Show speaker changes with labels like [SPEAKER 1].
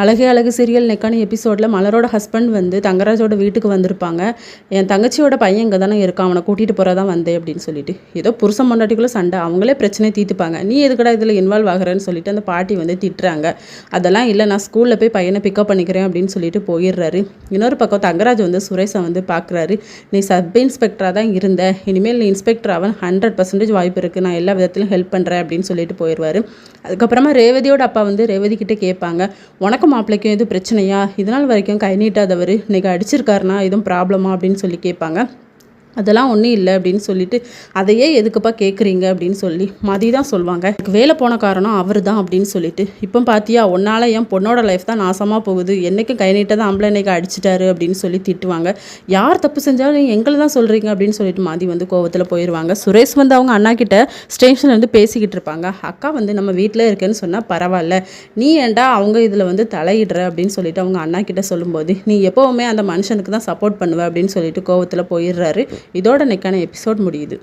[SPEAKER 1] அழகே அழகு சீரியல் நெக்கான எபிசோடில் மலரோட ஹஸ்பண்ட் வந்து தங்கராஜோட வீட்டுக்கு வந்திருப்பாங்க. என் தங்கச்சியோட பையன் இங்கே தானே இருக்கான், அவனை கூட்டிகிட்டு போகிறதான் வந்தேன் அப்படின்னு சொல்லிட்டு ஏதோ புருஷன் பொண்டாட்டிக்குள்ளே சண்டை, அவங்களே பிரச்சனையை தீர்த்துப்பாங்க, நீ எதுக்கடா இதில் இன்வால்வ் ஆகிறேன்னு சொல்லிட்டு அந்த பாட்டி வந்து திட்டுறாங்க. அதெல்லாம் இல்லை, நான் ஸ்கூலில் போய் பையனை பிக்கப் பண்ணிக்கிறேன் அப்படின்னு சொல்லிட்டு போயிடுறாரு. இன்னொரு பக்கம் தங்கராஜ் வந்து சுரேஷை வந்து பார்க்குறாரு. நீ சப் இன்ஸ்பெக்டராக தான் இருந்த, இனிமேல் நீ இன்ஸ்பெக்டர் ஆக 100% வாய்ப்பு இருக்குது, நான் எல்லா விதத்திலும் ஹெல்ப் பண்ணுறேன் அப்படின்னு சொல்லிட்டு போயிடுவார். அதுக்கப்புறமா ரேவதியோட அப்பா வந்து ரேவதி கிட்டே கேட்பாங்க, உனக்கு மாப்பிள்ளைக்கும் எதுவும் பிரச்சனையா, இதனால் வரைக்கும் கை நீட்டாதவர் இன்னைக்கு அடிச்சிருக்காருனா எதுவும் ப்ராப்ளமா அப்படின்னு சொல்லி கேட்பாங்க. அதெல்லாம் ஒன்றும் இல்லை அப்படின்னு சொல்லிட்டு, அதையே எதுக்குப்பா கேட்குறீங்க அப்படின்னு சொல்லி மதி தான் சொல்லுவாங்க. எனக்கு வேலை போன காரணம் அவர் தான் அப்படின்னு சொல்லிட்டு, இப்போ பார்த்தியா உன்னால் என் பொண்ணோட லைஃப் தான் நாசமாக போகுது, என்றைக்கும் கை நீட்ட தான் ஆம்பளை இன்னைக்கு அடிச்சிட்டாரு அப்படின்னு சொல்லி திட்டுவாங்க. யார் தப்பு செஞ்சாலும் எங்களை தான் சொல்கிறீங்க அப்படின்னு சொல்லிட்டு மதி வந்து கோவத்தில் போயிடுவாங்க. சுரேஷ் வந்து அவங்க அண்ணா கிட்ட ஸ்டேஷனில் வந்து பேசிக்கிட்டு இருப்பாங்க. அக்கா வந்து நம்ம வீட்டில் இருக்கேன்னு சொன்னால் பரவாயில்ல, நீ ஏன்டா அவங்க இதில் வந்து தலையிடுற அப்படின்னு சொல்லிட்டு அவங்க அண்ணா கிட்ட சொல்லும்போது, நீ எப்போவுமே அந்த மனுஷனுக்கு தான் சப்போர்ட் பண்ணுவ அப்படின்னு சொல்லிட்டு கோவத்தில் போயிடுறாரு. இதோட நெக்கான எபிசோட் முடியுது.